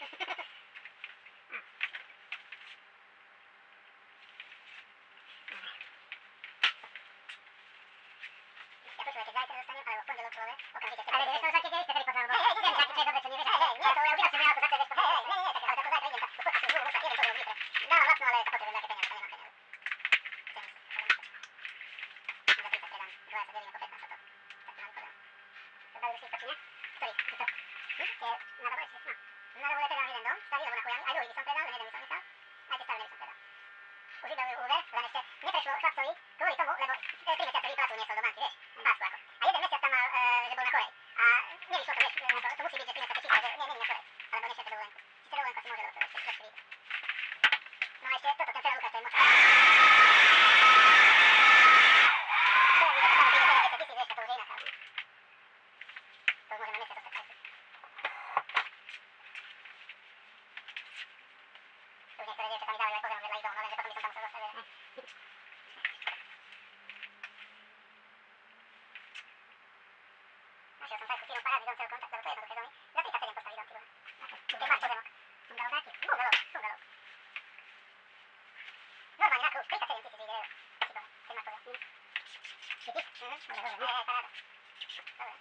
Ja poczułem, jak zajdę dostanie, ale w poniedziałek połowę, okamżycie wtedy. Ale wiesz, to takie dzieje, wtedy poznałem, bo wiem, czy dobre, czy nie wiesz, ale to ja uwielbiam sobie auto, zawsze wiesz, nie, tak, ale to zajdę, idę, to spotkać się z dwóch, jeden to litrę. Dałam mocno, ale kapoty będę jakie pieniądze, to nie mam pieniędzy. Za 30 sprzedam, była sobie po 15, to tak mały problem. To dały wyszli skoczy, nie? Który? To? Na dole się, no. Na dole predam jeden dom, stali albo na chujami, a drugi mi są predal, jeden mi są myślał, a te stare mi są predal. Używały UW, ale jeszcze nie przeszło chłopcowi, kvôli tomu, lebo tri mesiace vyplatil niesol do banky, vieš, pásku ako. A jeden mesiac tam mal, že bol na chorej. A nevyšlo to, vieš, to musí byť, že 3 mesiace číslo, že nie, není na chorej, alebo nešiel dovolenku. Sice dovolenku asi môže dostať, ešte lepšie vyjde. No a ešte toto, ten Ferro Lucas, to je moča. Teraz vyjde, tam príde 90 000, vieš, to už je iná káva. To už môže na mesiac dostať tajku. Tu už niektoré dievčatá mi dávajú aj pozerám vedľa ich dom, no lenže potom by som tam musel zostať, vieš. Našiel som tajku firmu Parády dom celkom, tak to je jednoduché domy. Za 37 postaví dom, ty vole. Keď máš pozemok. Bungalowáky? Bungalov. Normálne na kruh, 37 000 vyjde eur. Keď máš pozemok. Vidíš? Dobre, paráda. Dobre.